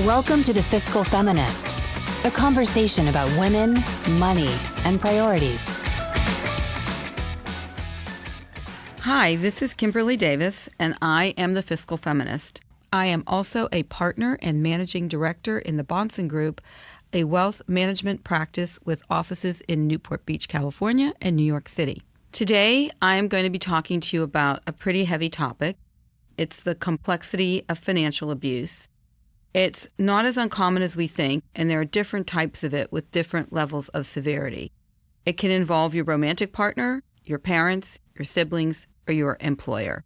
Welcome to the Fiscal Feminist, a conversation about women, money, and priorities. Hi, this is Kimberlee Davis, and I am the Fiscal Feminist. I am also a partner and managing director in the Bahnsen Group, a wealth management practice with offices in Newport Beach, California, and New York City. Today, I am going to be talking to you about a pretty heavy topic. It's the complexity of financial abuse. It's not as uncommon as we think, and there are different types of it with different levels of severity. It can involve your romantic partner, your parents, your siblings, or your employer.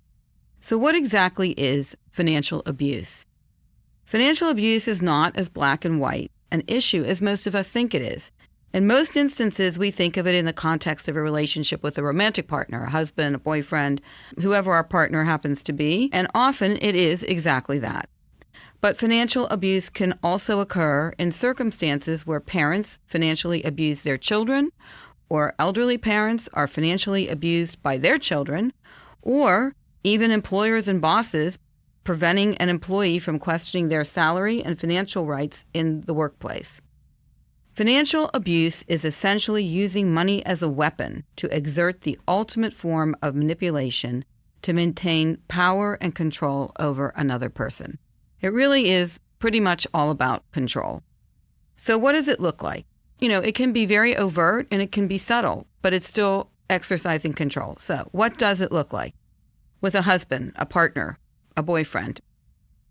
So what exactly is financial abuse? Financial abuse is not as black and white an issue as most of us think it is. In most instances, we think of it in the context of a relationship with a romantic partner, a husband, a boyfriend, whoever our partner happens to be, and often it is exactly that. But financial abuse can also occur in circumstances where parents financially abuse their children, or elderly parents are financially abused by their children, or even employers and bosses preventing an employee from questioning their salary and financial rights in the workplace. Financial abuse is essentially using money as a weapon to exert the ultimate form of manipulation to maintain power and control over another person. It really is pretty much all about control. So what does it look like? It can be very overt and it can be subtle, but it's still exercising control. So what does it look like? With a husband, a partner, a boyfriend.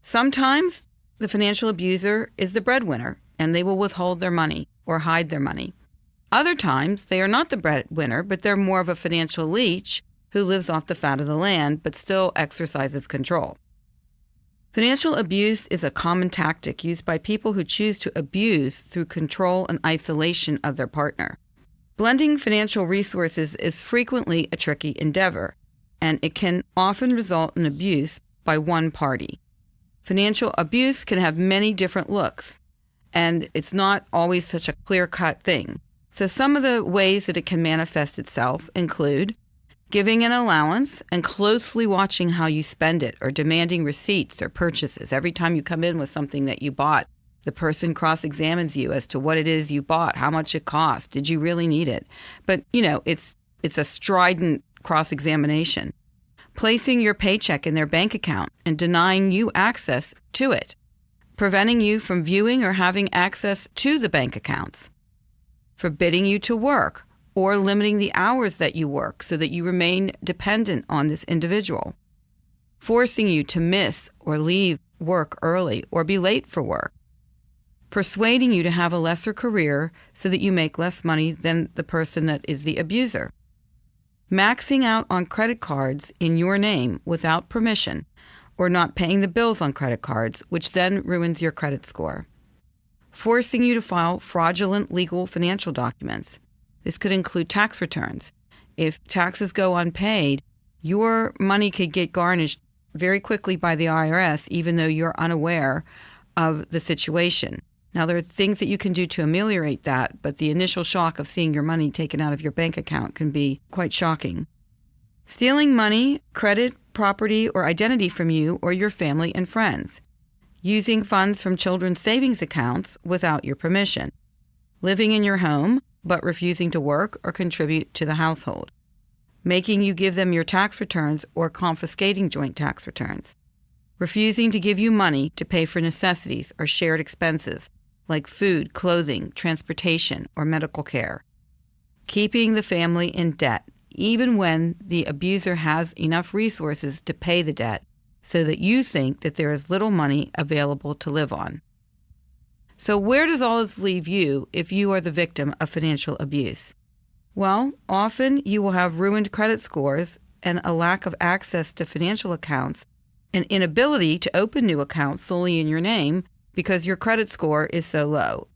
Sometimes the financial abuser is the breadwinner and they will withhold their money or hide their money. Other times they are not the breadwinner, but they're more of a financial leech who lives off the fat of the land but still exercises control. Financial abuse is a common tactic used by people who choose to abuse through control and isolation of their partner. Blending financial resources is frequently a tricky endeavor, and it can often result in abuse by one party. Financial abuse can have many different looks, and it's not always such a clear-cut thing. So some of the ways that it can manifest itself include giving an allowance and closely watching how you spend it, or demanding receipts or purchases. Every time you come in with something that you bought, the person cross-examines you as to what it is you bought, how much it cost, did you really need it? But, it's a strident cross-examination. Placing your paycheck in their bank account and denying you access to it. Preventing you from viewing or having access to the bank accounts. Forbidding you to work, or limiting the hours that you work so that you remain dependent on this individual. Forcing you to miss or leave work early or be late for work. Persuading you to have a lesser career so that you make less money than the person that is the abuser. Maxing out on credit cards in your name without permission, or not paying the bills on credit cards, which then ruins your credit score. Forcing you to file fraudulent legal financial documents. This could include tax returns. If taxes go unpaid, your money could get garnished very quickly by the IRS, even though you're unaware of the situation. Now, there are things that you can do to ameliorate that, but the initial shock of seeing your money taken out of your bank account can be quite shocking. Stealing money, credit, property, or identity from you or your family and friends. Using funds from children's savings accounts without your permission. Living in your home, but refusing to work or contribute to the household. Making you give them your tax returns or confiscating joint tax returns. Refusing to give you money to pay for necessities or shared expenses like food, clothing, transportation, or medical care. Keeping the family in debt, even when the abuser has enough resources to pay the debt, so that you think that there is little money available to live on. So where does all this leave you if you are the victim of financial abuse? Well, often you will have ruined credit scores and a lack of access to financial accounts, an inability to open new accounts solely in your name because your credit score is so low.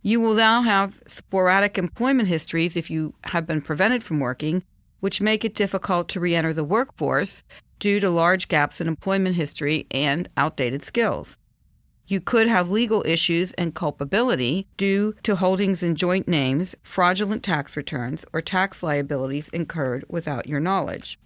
You will now have sporadic employment histories if you have been prevented from working, which make it difficult to re-enter the workforce due to large gaps in employment history and outdated skills. You could have legal issues and culpability due to holdings in joint names, fraudulent tax returns, or tax liabilities incurred without your knowledge.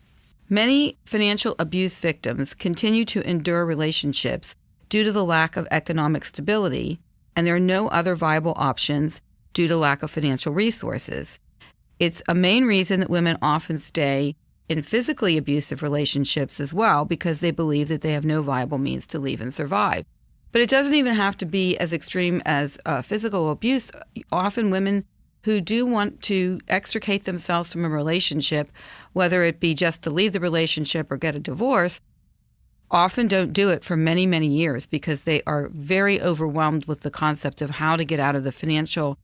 Many financial abuse victims continue to endure relationships due to the lack of economic stability, and there are no other viable options due to lack of financial resources. It's a main reason that women often stay in physically abusive relationships as well, because they believe that they have no viable means to leave and survive. But it doesn't even have to be as extreme as physical abuse. Often women who do want to extricate themselves from a relationship, whether it be just to leave the relationship or get a divorce, often don't do it for many, many years because they are very overwhelmed with the concept of how to get out of the financial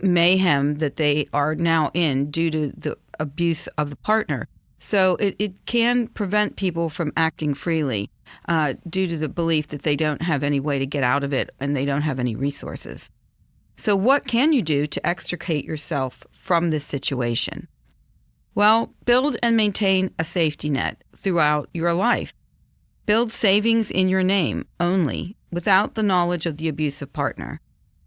mayhem that they are now in due to the abuse of the partner. So it can prevent people from acting freely due to the belief that they don't have any way to get out of it and they don't have any resources. So what can you do to extricate yourself from this situation? Well, build and maintain a safety net throughout your life. Build savings in your name only, without the knowledge of the abusive partner.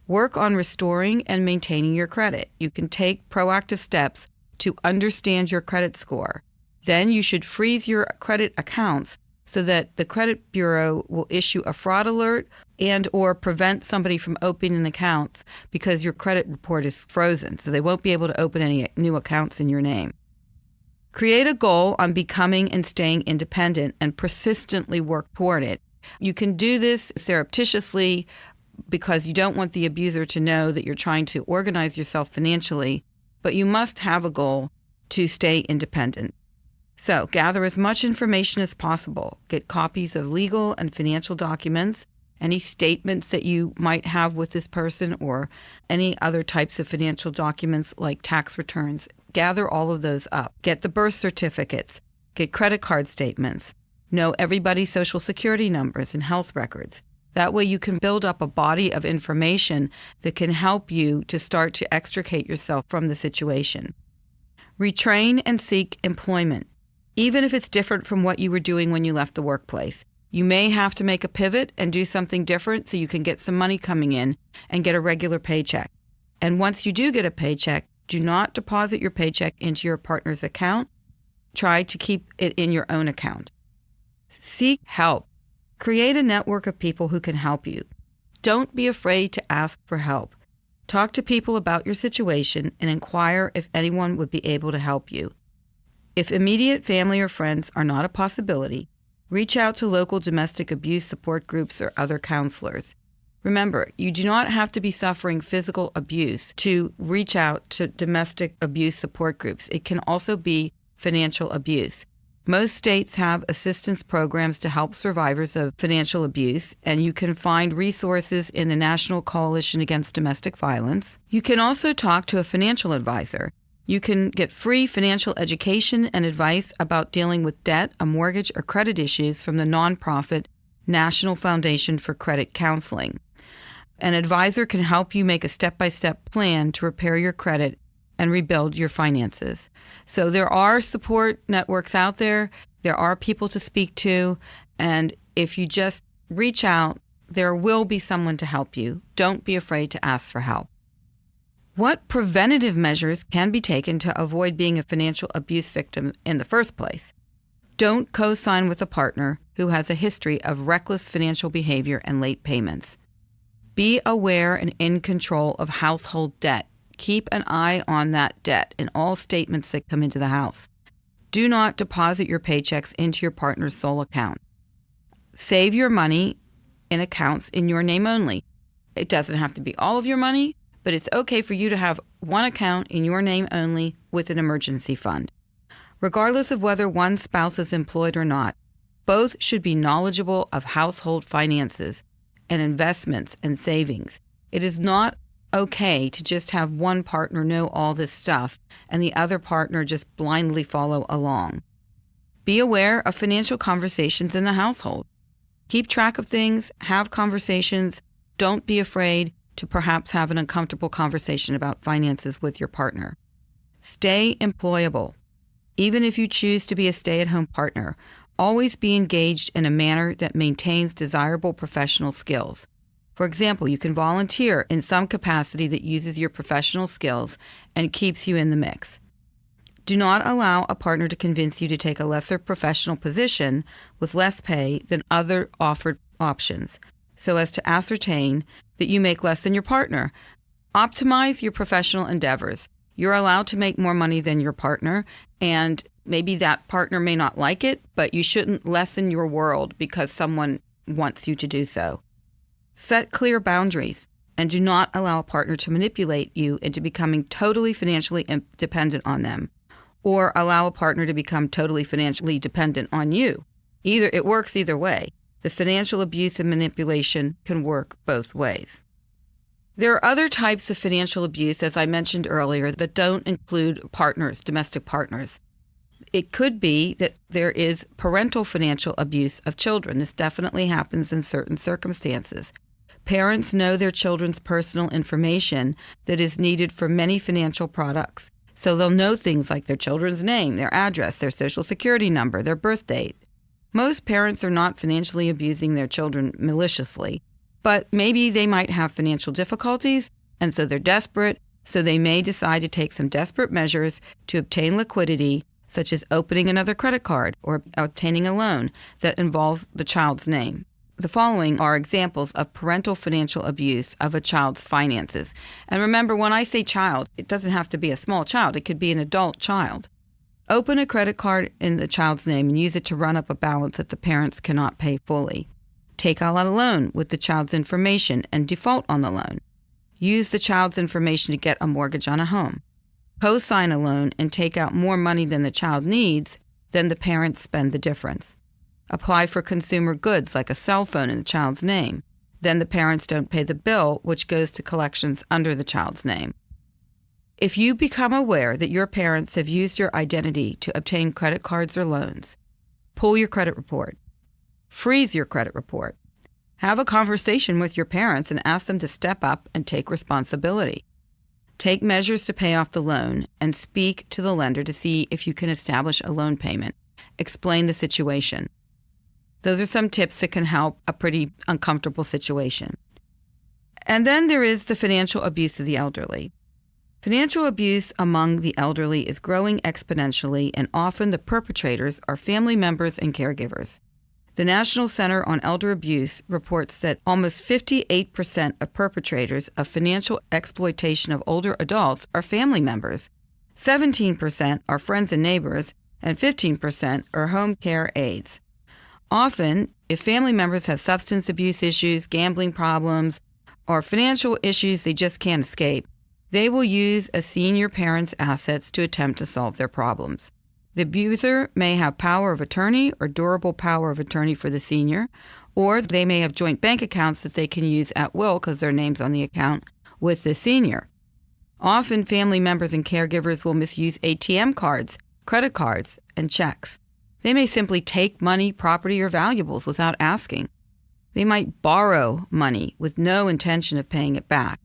Work on restoring and maintaining your credit. You can take proactive steps to understand your credit score. Then you should freeze your credit accounts so that the credit bureau will issue a fraud alert and or prevent somebody from opening accounts because your credit report is frozen, so they won't be able to open any new accounts in your name. Create a goal on becoming and staying independent and persistently work toward it. You can do this surreptitiously because you don't want the abuser to know that you're trying to organize yourself financially, but you must have a goal to stay independent. So gather as much information as possible. Get copies of legal and financial documents, any statements that you might have with this person or any other types of financial documents like tax returns. Gather all of those up. Get the birth certificates. Get credit card statements. Know everybody's social security numbers and health records. That way you can build up a body of information that can help you to start to extricate yourself from the situation. Retrain and seek employment. Even if it's different from what you were doing when you left the workplace. You may have to make a pivot and do something different so you can get some money coming in and get a regular paycheck. And once you do get a paycheck, do not deposit your paycheck into your partner's account. Try to keep it in your own account. Seek help. Create a network of people who can help you. Don't be afraid to ask for help. Talk to people about your situation and inquire if anyone would be able to help you. If immediate family or friends are not a possibility, reach out to local domestic abuse support groups or other counselors. Remember, you do not have to be suffering physical abuse to reach out to domestic abuse support groups. It can also be financial abuse. Most states have assistance programs to help survivors of financial abuse, and you can find resources in the National Coalition Against Domestic Violence. You can also talk to a financial advisor. You can get free financial education and advice about dealing with debt, a mortgage, or credit issues from the nonprofit National Foundation for Credit Counseling. An advisor can help you make a step-by-step plan to repair your credit and rebuild your finances. So there are support networks out there. There are people to speak to. And if you just reach out, there will be someone to help you. Don't be afraid to ask for help. What preventative measures can be taken to avoid being a financial abuse victim in the first place? Don't co-sign with a partner who has a history of reckless financial behavior and late payments. Be aware and in control of household debt. Keep an eye on that debt in all statements that come into the house. Do not deposit your paychecks into your partner's sole account. Save your money in accounts in your name only. It doesn't have to be all of your money, but it's okay for you to have one account in your name only with an emergency fund. Regardless of whether one spouse is employed or not, both should be knowledgeable of household finances and investments and savings. It is not okay to just have one partner know all this stuff and the other partner just blindly follow along. Be aware of financial conversations in the household. Keep track of things, have conversations. Don't be afraid to perhaps have an uncomfortable conversation about finances with your partner. Stay employable. Even if you choose to be a stay-at-home partner, always be engaged in a manner that maintains desirable professional skills. For example, you can volunteer in some capacity that uses your professional skills and keeps you in the mix. Do not allow a partner to convince you to take a lesser professional position with less pay than other offered options so as to ascertain that you make less than your partner. Optimize your professional endeavors. You're allowed to make more money than your partner, and maybe that partner may not like it, but you shouldn't lessen your world because someone wants you to do so. Set clear boundaries and do not allow a partner to manipulate you into becoming totally financially dependent on them, or allow a partner to become totally financially dependent on you. It works either way. The financial abuse and manipulation can work both ways. There are other types of financial abuse, as I mentioned earlier, that don't include partners, domestic partners. It could be that there is parental financial abuse of children. This definitely happens in certain circumstances. Parents know their children's personal information that is needed for many financial products. So they'll know things like their children's name, their address, their social security number, their birth date. Most parents are not financially abusing their children maliciously, but maybe they might have financial difficulties, and so they're desperate, so they may decide to take some desperate measures to obtain liquidity, such as opening another credit card or obtaining a loan that involves the child's name. The following are examples of parental financial abuse of a child's finances. And remember, when I say child, it doesn't have to be a small child. It could be an adult child. Open a credit card in the child's name and use it to run up a balance that the parents cannot pay fully. Take out a loan with the child's information and default on the loan. Use the child's information to get a mortgage on a home. Co-sign a loan and take out more money than the child needs, then the parents spend the difference. Apply for consumer goods like a cell phone in the child's name. Then the parents don't pay the bill, which goes to collections under the child's name. If you become aware that your parents have used your identity to obtain credit cards or loans, pull your credit report. Freeze your credit report. Have a conversation with your parents and ask them to step up and take responsibility. Take measures to pay off the loan and speak to the lender to see if you can establish a loan payment. Explain the situation. Those are some tips that can help a pretty uncomfortable situation. And then there is the financial abuse of the elderly. Financial abuse among the elderly is growing exponentially, and often the perpetrators are family members and caregivers. The National Center on Elder Abuse reports that almost 58% of perpetrators of financial exploitation of older adults are family members, 17% are friends and neighbors, and 15% are home care aides. Often, if family members have substance abuse issues, gambling problems, or financial issues they just can't escape, they will use a senior parent's assets to attempt to solve their problems. The abuser may have power of attorney or durable power of attorney for the senior, or they may have joint bank accounts that they can use at will because their name's on the account with the senior. Often, family members and caregivers will misuse ATM cards, credit cards, and checks. They may simply take money, property, or valuables without asking. They might borrow money with no intention of paying it back,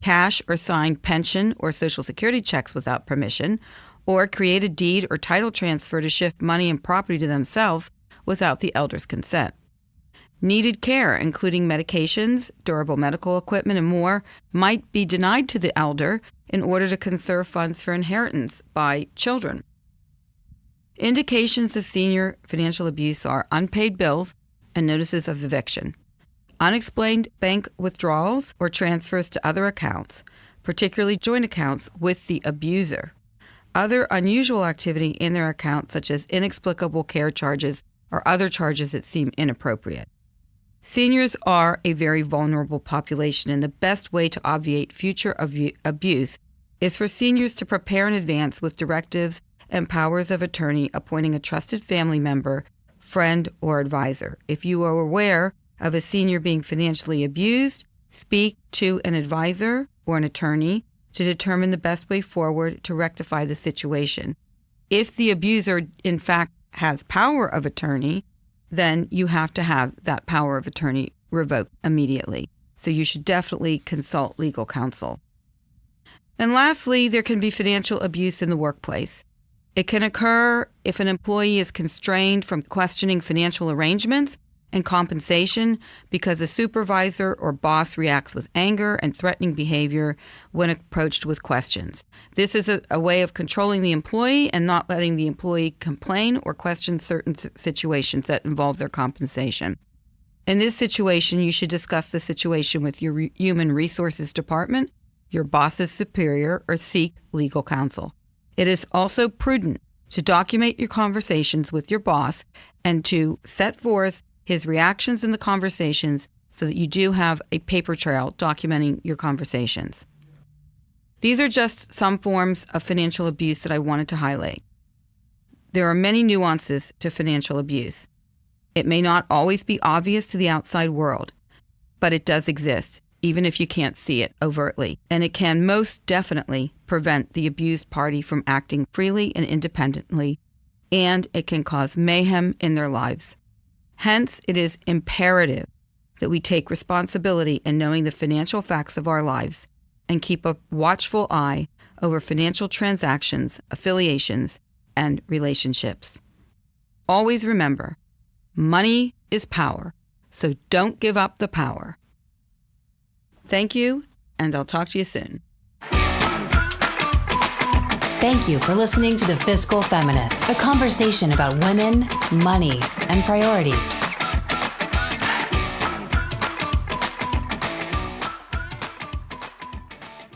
cash or sign pension or Social Security checks without permission, or create a deed or title transfer to shift money and property to themselves without the elder's consent. Needed care, including medications, durable medical equipment, and more, might be denied to the elder in order to conserve funds for inheritance by children. Indications of senior financial abuse are unpaid bills and notices of eviction, unexplained bank withdrawals or transfers to other accounts, particularly joint accounts with the abuser, other unusual activity in their account, such as inexplicable care charges or other charges that seem inappropriate. Seniors are a very vulnerable population, and the best way to obviate future abuse is for seniors to prepare in advance with directives and powers of attorney, appointing a trusted family member, friend, or advisor. If you are aware of a senior being financially abused, speak to an advisor or an attorney to determine the best way forward to rectify the situation. If the abuser, in fact, has power of attorney, then you have to have that power of attorney revoked immediately. So you should definitely consult legal counsel. And lastly, there can be financial abuse in the workplace. It can occur if an employee is constrained from questioning financial arrangements and compensation because a supervisor or boss reacts with anger and threatening behavior when approached with questions. This is a way of controlling the employee and not letting the employee complain or question certain situations that involve their compensation. In this situation, you should discuss the situation with your human resources department, your boss's superior, or seek legal counsel. It is also prudent to document your conversations with your boss and to set forth his reactions in the conversations so that you do have a paper trail documenting your conversations. These are just some forms of financial abuse that I wanted to highlight. There are many nuances to financial abuse. It may not always be obvious to the outside world, but it does exist, even if you can't see it overtly, and it can most definitely prevent the abused party from acting freely and independently, and it can cause mayhem in their lives. Hence, it is imperative that we take responsibility in knowing the financial facts of our lives and keep a watchful eye over financial transactions, affiliations, and relationships. Always remember, money is power, so don't give up the power. Thank you, and I'll talk to you soon. Thank you for listening to The Fiscal Feminist, a conversation about women, money, and priorities.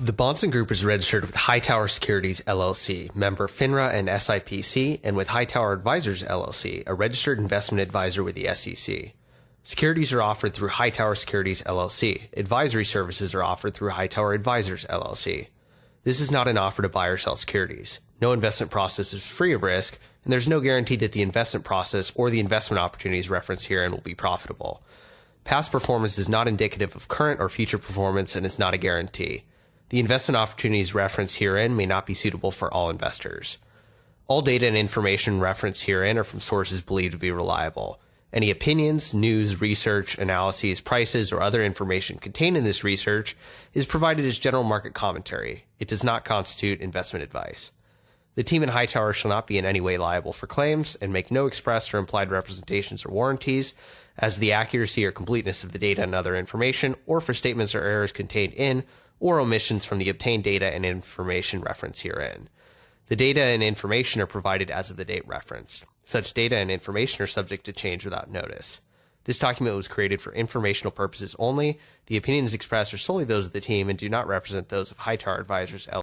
The Bahnsen Group is registered with Hightower Securities, LLC, member FINRA and SIPC, and with Hightower Advisors, LLC, a registered investment advisor with the SEC. Securities are offered through Hightower Securities, LLC. Advisory services are offered through Hightower Advisors, LLC. This is not an offer to buy or sell securities. No investment process is free of risk, and there's no guarantee that the investment process or the investment opportunities referenced herein will be profitable. Past performance is not indicative of current or future performance and is not a guarantee. The investment opportunities referenced herein may not be suitable for all investors. All data and information referenced herein are from sources believed to be reliable. Any opinions, news, research, analyses, prices, or other information contained in this research is provided as general market commentary. It does not constitute investment advice. The team in Hightower shall not be in any way liable for claims and make no express or implied representations or warranties as to the accuracy or completeness of the data and other information, or for statements or errors contained in or omissions from the obtained data and information referenced herein. The data and information are provided as of the date referenced. Such data and information are subject to change without notice. This document was created for informational purposes only. The opinions expressed are solely those of the team and do not represent those of Hightower Advisors, LLC.